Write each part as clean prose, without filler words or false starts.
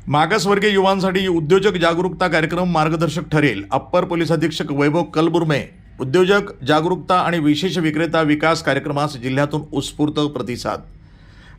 मागासवर्गीय युवांसाठी उद्योजक जागरूकता कार्यक्रम मार्गदर्शक ठरेल. अप्पर पोलीस अधीक्षक वैभव कलबुर्मे. उद्योजक जागरूकता आणि विशेष विक्रेता विकास कार्यक्रमास जिल्ह्यातून उत्स्फूर्त प्रतिसाद.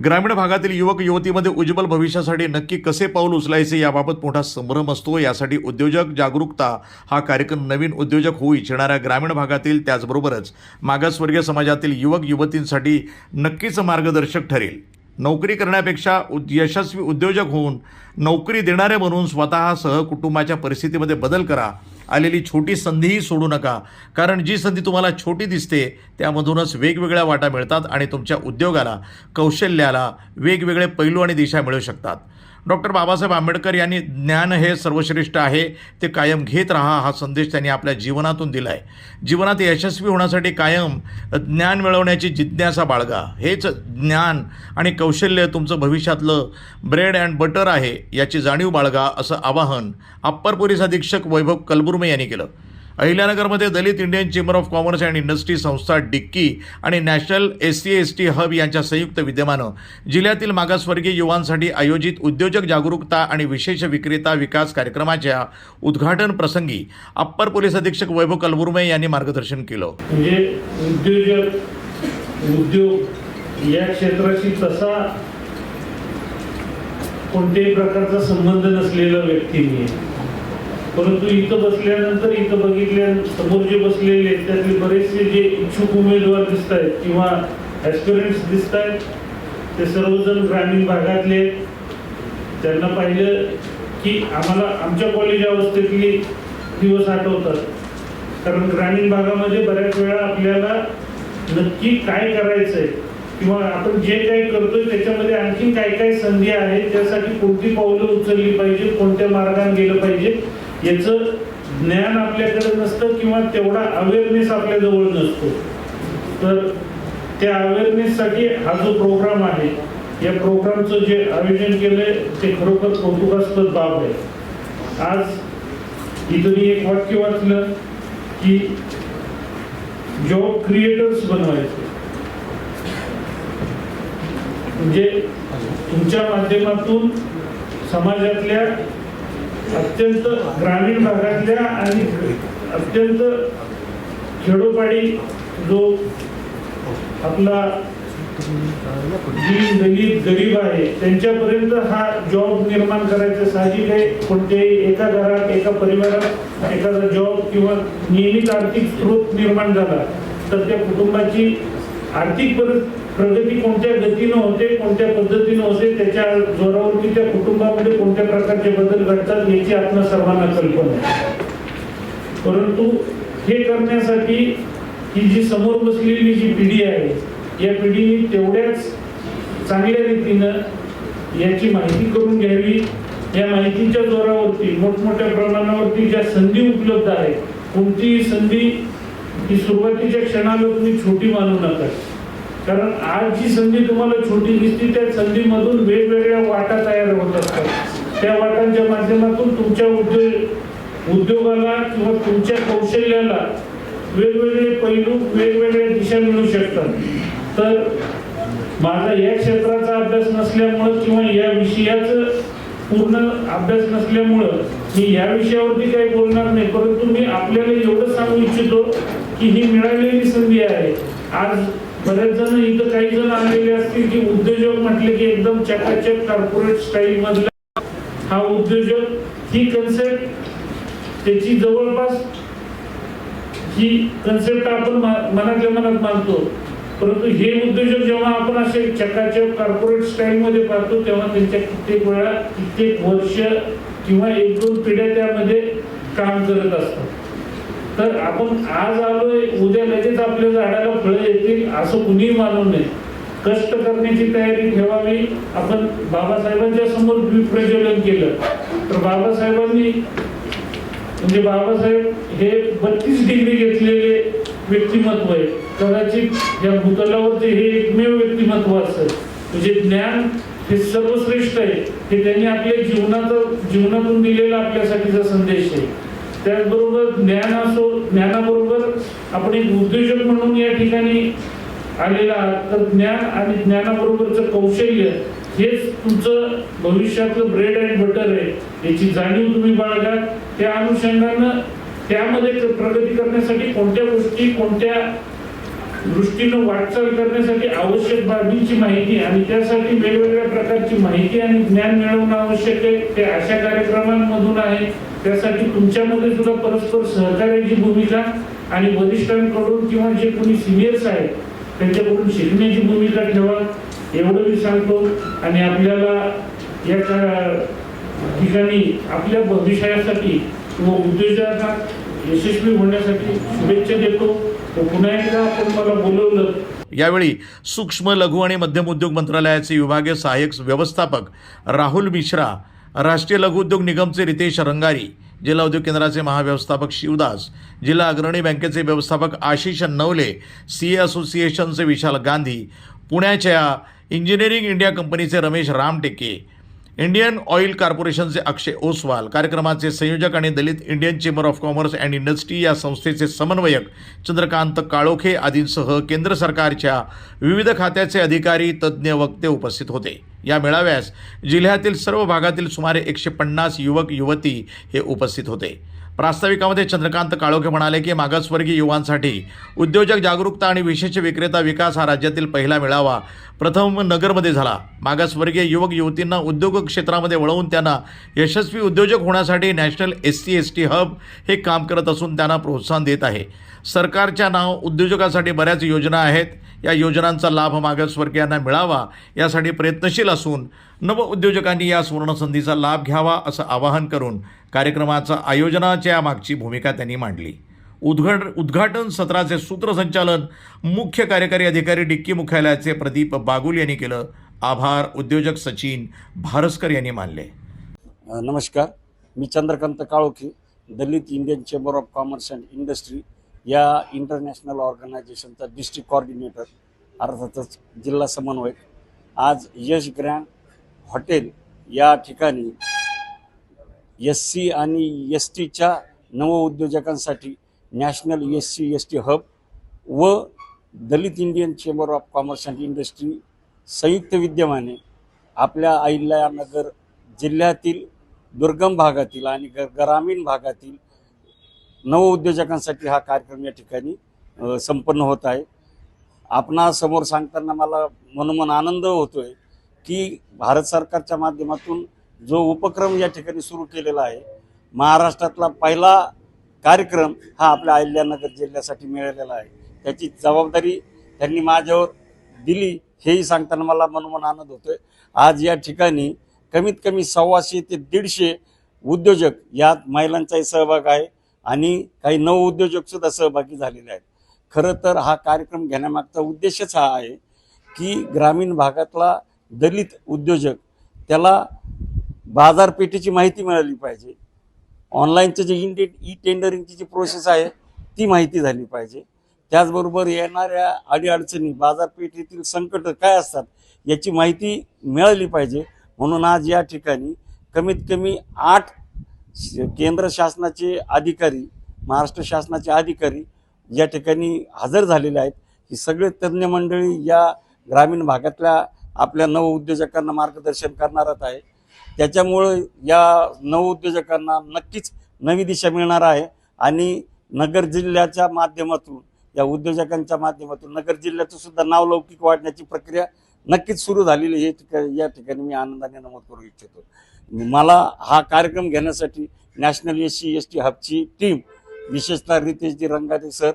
ग्रामीण भागातील युवक युवतीमध्ये उज्ज्वल भविष्यासाठी नक्की कसे पाऊल उचलायचे याबाबत मोठा संभ्रम असतो. यासाठी उद्योजक जागरूकता हा कार्यक्रम नवीन उद्योजक होऊ इच्छिणाऱ्या ग्रामीण भागातील त्याचबरोबरच मागासवर्गीय समाजातील युवक युवतींसाठी नक्कीच मार्गदर्शक ठरेल. नोकरी करण्यापेक्षा यशस्वी उद्योजक होऊन नोकरी देणारे बनून स्वतःसह कुटुंबाच्या परिस्थितीमध्ये बदल करा. आलेली छोटी संधीही सोडू नका, कारण जी संधी तुम्हाला छोटी दिसते त्यामधूनच वेगवेगळ्या वाटा मिळतात आणि तुमच्या उद्योगाला कौशल्याला वेगवेगळे पैलू आणि दिशा मिळू शकतात. डॉक्टर बाबासाहेब आंबेडकर यांनी ज्ञान हे सर्वश्रेष्ठ आहे, ते कायम घेत राहा हा संदेश त्यांनी आपल्या जीवनातून दिला आहे. जीवनात यशस्वी होण्यासाठी कायम ज्ञान मिळवण्याची जिज्ञासा बाळगा. हेच ज्ञान आणि कौशल्य तुमचं भविष्यातलं ब्रेड अँड बटर आहे याची जाणीव बाळगा, असं आवाहन अप्पर पोलीस अधीक्षक वैभव कलबुर्मे यांनी केलं. अहिल्यानगरमध्ये Dalit Indian chamber of commerce and industry संस्था डिक्की आणि नॅशनल SC/ST हब यांच्या संयुक्त विद्यमानं जिल्ह्यातील मागासवर्गीय युवांसाठी आयोजित उद्योजक जागरूकता आणि विशेष विक्रेता विकास कार्यक्रमाच्या उद्घाटन प्रसंगी अप्पर पोलीस अधीक्षक वैभव कलबुर्मे यांनी मार्गदर्शन केलं. म्हणजे उद्योग या क्षेत्राशी तसा कोणत्याही प्रकारचा संबंध नसलेला व्यक्ती नाही, परंतु इथं बसल्यानंतर इथं बघितल्या समोर जे बसलेले त्यातले बरेचसे जे इच्छुक उमेदवार दिसत आहेत किंवा ॲस्पिरंट्स दिसत आहेत ते सर्वजण ग्रामीण भागातले. त्यांना पाहिलं की आम्हाला आमच्या कॉलेज अवस्थेतली दिवस आठवतात, कारण ग्रामीण भागामध्ये बऱ्याच वेळा आपल्याला नक्की काय करायचं आहे किंवा आपण जे काही करतोय त्याच्यामध्ये आणखी काय काय संधी आहे, त्यासाठी कोणती पावलं उचलली पाहिजे, कोणत्या मार्गाने गेलं पाहिजे याचं ज्ञान आपल्याकडे नसतं किंवा तेवढा अवेअरनेस आपल्याजवळ नसतो. तर त्या अवेअरनेससाठी हा जो प्रोग्राम आहे, या प्रोग्रामचं जे आयोजन केलंय ते खरोखर कौतुकास्पद बाब आहे. आज इथं मी एक वाक्य वाचलं की जॉब क्रिएटर्स बनवायचे, म्हणजे तुमच्या माध्यमातून समाजातल्या अत्यंत ग्रामीण भागातल्या आणि अत्यंत खेडोपाडी जो आपला जी दलित गरीब आहे त्यांच्यापर्यंत हा जॉब निर्माण करायचा. साहजिक आहे, कोणत्याही एका घरात एका परिवारात एखादा जॉब किंवा नियमित आर्थिक स्रोत निर्माण झाला तर त्या कुटुंबाची आर्थिक प्रगती कोणत्या गतीनं होते, कोणत्या पद्धतीनं होते, त्याच्या जोरावरती त्या कुटुंबामध्ये कोणत्या प्रकारचे बदल घडतात याची आपल्या सर्वांना कल्पना आहे. परंतु हे करण्यासाठी ही जी समोर बसलेली जी पिढी आहे, या पिढीने तेवढ्याच चांगल्या रीतीनं याची माहिती करून घ्यावी. या माहितीच्या जोरावरती मोठमोठ्या प्रमाणावरती ज्या संधी उपलब्ध आहेत, कोणतीही संधी ही सुरुवातीच्या क्षणाला तुम्ही छोटी मानू नका, कारण आज जी संधी तुम्हाला छोटी दिसते त्या संधीमधून वेगवेगळ्या वाटा तयार होत असतात. त्या वाटांच्या माध्यमातून तुमच्या उद्योगाला किंवा तुमच्या कौशल्याला वेगवेगळे पैलू, वेगवेगळ्या दिशा मिळू शकतात. तर माझा या क्षेत्राचा अभ्यास नसल्यामुळं किंवा या विषयाचं पूर्ण अभ्यास नसल्यामुळं मी या विषयावरती काही बोलणार नाही, परंतु मी आपल्याला एवढं सांगू इच्छितो की ही मिळालेली संधी आहे. आज बरेच जण इथं काही जण आलेले असतील की उद्योजक म्हटले की एकदम चकाचक कॉर्पोरेट स्टाईल मधला हा उद्योजक, ही कन्सेप्ट त्याची जवळपास ही कन्सेप्ट आपण मनातल्या मनात मानतो, परंतु हे उद्योजक जेव्हा आपण असे चकाचक कॉर्पोरेट स्टाईल मध्ये पाहतो तेव्हा त्यांच्या कित्येक वेळा कित्येक वर्ष किंवा 1-2 पिढ्या त्यामध्ये काम करत असतात. तर आपण आज आलोय, उद्या लगेच आपल्या झाडाला फळं येतील असं कुणीही मानू नये. कष्ट करण्याची तयारी ठेवावी. आपण बाबासाहेबांच्या समोर प्रज्वलन केलं तर बाबासाहेबांनी म्हणजे बाबासाहेब हे 32 डिग्री घेतलेले व्यक्तिमत्व आहे. कदाचित या भूतलावरती हे एकमेव व्यक्तिमत्व असतं. म्हणजे ज्ञान हे सर्वश्रेष्ठ आहे, हे त्यांनी आपल्या जीवनातून दिलेला आपल्यासाठीचा संदेश आहे. त्याचबरोबर ज्ञान असो, ज्ञानाबरोबर आपण एक उद्योजक म्हणून या ठिकाणी आलेला तर ज्ञान आणि ज्ञानाबरोबरचं कौशल्य हेच तुमचं भविष्यातलं ब्रेड अँड बटर आहे, याची जाणीव तुम्ही बाळगा. त्या अनुषंगानं त्यामध्ये प्रगती करण्यासाठी कोणत्या गोष्टी कोणत्या दृष्टीनं वाटचाल करण्यासाठी आवश्यक बाबींची माहिती आणि त्यासाठी वेगवेगळ्या प्रकारची माहिती आणि ज्ञान मिळवणं आवश्यक आहे. ते अशा कार्यक्रमांमधून आहे. त्यासाठी तुमच्यामध्ये सुद्धा परस्पर सहकार्याची भूमिका आणि वरिष्ठांकडून किंवा जे कोणी सिनियर्स आहेत त्यांच्याकडून शिकण्याची भूमिका ठेवा, एवढं मी सांगतो. आणि आपल्याला या ठिकाणी आपल्या भविष्यासाठी व उद्योजकात यशस्वी होण्यासाठी शुभेच्छा देतो. पुन्हा एकदा आपण मला बोलवलं. यावेळी सूक्ष्म लघु आणि मध्यम उद्योग मंत्रालयाचे विभागीय सहाय्यक व्यवस्थापक राहुल मिश्रा, राष्ट्रीय लघु उद्योग निगमचे रितेश रंगारी, जिल्हा उद्योग केंद्राचे महाव्यवस्थापक शिवदास, जिल्हा अग्रणी बँकेचे व्यवस्थापक आशिष नवले, सीए असोसिएशनचे विशाल गांधी, पुण्याच्या इंजिनिअरिंग इंडिया कंपनीचे रमेश रामटेके, इंडियन ऑइल कॉर्पोरेशनचे अक्षय ओसवाल, कार्यक्रमाचे संयोजक आणि Dalit Indian chamber of commerce and industry या संस्थेचे समन्वयक चंद्रकांत काळोखे आदींसह केंद्र सरकारच्या विविध खात्याचे अधिकारी, तज्ज्ञ वक्ते उपस्थित होते. या मेळाव्यास जिल्ह्यातील सर्व भागातील सुमारे 150 युवक युवती हे उपस्थित होते. प्रास्ताविकामध्ये चंद्रकांत काळोखे म्हणाले की मागासवर्गीय युवांसाठी उद्योजक जागरूकता आणि विशेष विक्रेता विकास हा राज्यातील पहिला मेळावा प्रथम नगरमध्ये झाला. मागासवर्गीय युवक युवतींना उद्योग क्षेत्रामध्ये वळवून त्यांना यशस्वी उद्योजक होण्यासाठी नॅशनल SC/ST हब हे काम करत असून त्यांना प्रोत्साहन देत आहे. सरकारच्या नाव उद्योजकासाठी बऱ्याच योजना आहेत. या योजनांचा लाभ मागासवर्गीयांना मिळावा यासाठी प्रयत्नशील असून नव उद्योजकांनी या सुवर्णसंधीचा लाभ घ्यावा असं आवाहन करून कार्यक्रमाचा आयोजनाच्या मागची भूमिका त्यांनी मांडली. उद्घाटन सत्राचे सूत्रसंचालन मुख्य कार्यकारी अधिकारी डिक्की मुख्यालयाचे प्रदीप बागुल यांनी केलं. आभार उद्योजक सचिन भारस्कर यांनी मानले. नमस्कार, मी Chandrakant Kalokhe, Dalit Indian chamber of commerce and industry या इंटरनॅशनल ऑर्गनायझेशनचा डिस्ट्रिक्ट कोऑर्डिनेटर अर्थातच जिल्हा समन्वयक. आज यश ग्रँड हॉटेल या ठिकाणी SC आणि STच्या नवउद्योजकांसाठी नॅशनल SC/ST हब व Dalit Indian chamber of commerce and industry संयुक्त विद्यमाने आपल्या अहिल्यानगर जिल्ह्यातील दुर्गम भागातील आणि ग्रामीण भागातील नवउद्योजकांसाठी हा कार्यक्रम या ठिकाणी संपन्न होत आहे. आपणासमोर सांगताना मला मनोमन आनंद होतोय की भारत सरकारच्या माध्यमातून जो उपक्रम या ठिकाणी सुरू केलेला आहे, महाराष्ट्रातला पहिला कार्यक्रम हा आपल्या अहिल्यानगर जिल्ह्यासाठी मिळालेला आहे. त्याची जबाबदारी त्यांनी माझ्यावर दिली हेही सांगताना मला मनोमन आनंद होतोय. आज या ठिकाणी कमीत कमी 125 ते 150 उद्योजक, यात महिलांचाही सहभाग आहे आणि काही नवउद्योजक सुद्धा सहभागी झालेले आहेत. खरं तर हा कार्यक्रम घेण्यामागचा उद्देशच हा आहे की ग्रामीण भागातला दलित उद्योजक त्याला बाजारपेठेची माहिती मिळाली पाहिजे. ऑनलाईनचं जे ई टेंडरिंगची जी प्रोसेस आहे ती माहिती झाली पाहिजे. त्याचबरोबर येणाऱ्या अडीअडचणी, बाजारपेठेतील संकट काय असतात याची माहिती मिळाली पाहिजे. म्हणून आज या ठिकाणी कमीत कमी 8 केंद्र शासनाचे अधिकारी, महाराष्ट्र शासनाचे अधिकारी या ठिकाणी हजर झालेले आहेत. ही सगळे तज्ज्ञ मंडळी या ग्रामीण भागातल्या आपल्या नवउद्योजकांना मार्गदर्शन करणारच आहे. त्याच्यामुळे या नवउद्योजकांना नक्कीच नवी दिशा मिळणार आहे आणि नगर जिल्ह्याच्या माध्यमातून, या उद्योजकांच्या माध्यमातून नगर जिल्ह्याचं सुद्धा नाव लौकिक वाढण्याची प्रक्रिया नक्कीच सुरू झालेली आहे. या ठिकाणी मी आनंदाने नमूद करू इच्छितो. मला हा कार्यक्रम घेण्यासाठी नॅशनल SC/ST हबची टीम, विशेषतः रितेशजी रंगारे सर,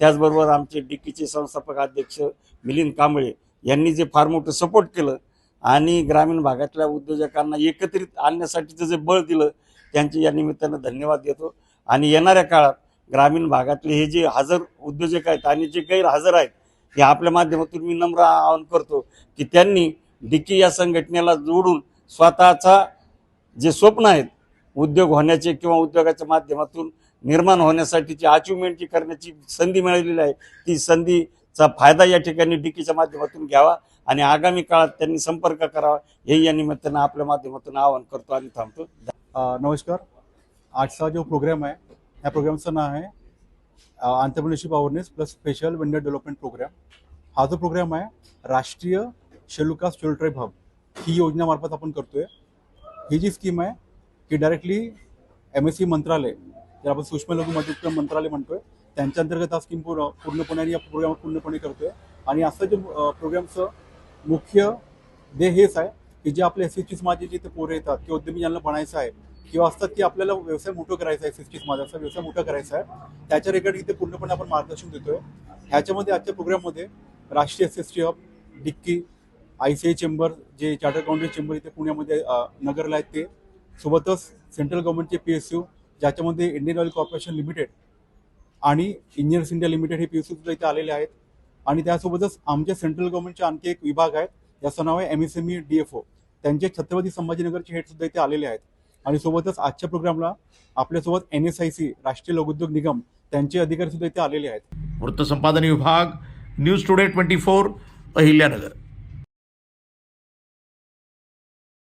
त्याचबरोबर आमचे डिकीचे संस्थापक अध्यक्ष मिलिंद कांबळे यांनी जे फार मोठं सपोर्ट केलं आणि ग्रामीण भागातल्या उद्योजकांना एकत्रित आणण्यासाठीचं जे बळ दिलं, त्यांचे या निमित्तानं धन्यवाद देतो. आणि येणाऱ्या काळात ग्रामीण भागातले हे जे हजर उद्योजक आहेत आणि जे गैरहजर आहेत, हे आपल्या माध्यमातून मी नम्र आवाहन करतो की त्यांनी डिकी या संघटनेला जोडून स्वतःचा जे स्वप्न आहेत उद्योग होण्याचे किंवा उद्योगाच्या माध्यमातून निर्माण होण्यासाठीची अचिव्हमेंट करण्याची संधी मिळालेली आहे, ती संधीचा फायदा या ठिकाणी डिकीच्या माध्यमातून घ्यावा आणि आगामी काळात त्यांनी संपर्क करावा हे या निमित्तानं आपल्या माध्यमातून आवाहन करतो आणि थांबतो. नमस्कार. आजचा जो प्रोग्राम आहे, या प्रोग्रामचं नाव आहे entrepreneurship awareness plus special vendor development programme. हा जो प्रोग्राम आहे राष्ट्रीय schedule caste schedule tribe hub ही योजनेमार्फत आपण करतोय. ही जी स्कीम आहे की डायरेक्टली MSC मंत्रालय, जे आपण सूक्ष्म लघु मध्यम मंत्रालय म्हणतोय, त्यांच्या अंतर्गत हा स्कीम पूर्णपणे या प्रोग्राम पूर्णपणे करतोय. आणि असं जे प्रोग्रामचं मुख्य ध्येय हेच आहे की जे आपले SC समाजाचे जे पोरं येतात किंवा उद्यमी ज्यांना बनायचं आहे किंवा असतात की आपल्याला व्यवसाय मोठं करायचा आहे, SC समाजाचा व्यवसाय मोठा करायचा आहे, त्याच्या रिगार्डिंग इथे पूर्णपणे आपण मार्गदर्शन देतोय. ह्याच्यामध्ये आजच्या प्रोग्राममध्ये राष्ट्रीय SST hub, DICCI, ICI chamber, जे चार्टर्ड अकाउंटंट चेंबर इथे पुण्यामध्ये नगरला आहेत ते, सोबतच सेंट्रल गव्हर्नमेंटचे PSU ज्याच्यामध्ये इंडियन ऑइल कॉर्पोरेशन लिमिटेड आणि इंजिनियर्स इंडिया लिमिटेड हे PSU सुद्धा इथे आलेले आहेत. आणि त्यासोबतच आमच्या सेंट्रल गव्हर्नमेंटचे आणखी एक विभाग आहे, याचं नाव आहे MSME DFO. त्यांचे छत्रपती संभाजीनगरचे हेड सुद्धा इथे आलेले आहेत. आणि सोबतच आजच्या प्रोग्रामला आपल्यासोबत NSIC राष्ट्रीय लघुउद्योग निगम त्यांचे अधिकारी सुद्धा इथे आलेले आहेत. वृत्तसंपादन विभाग, न्यूज टुडे 24, अहिल्यानगर.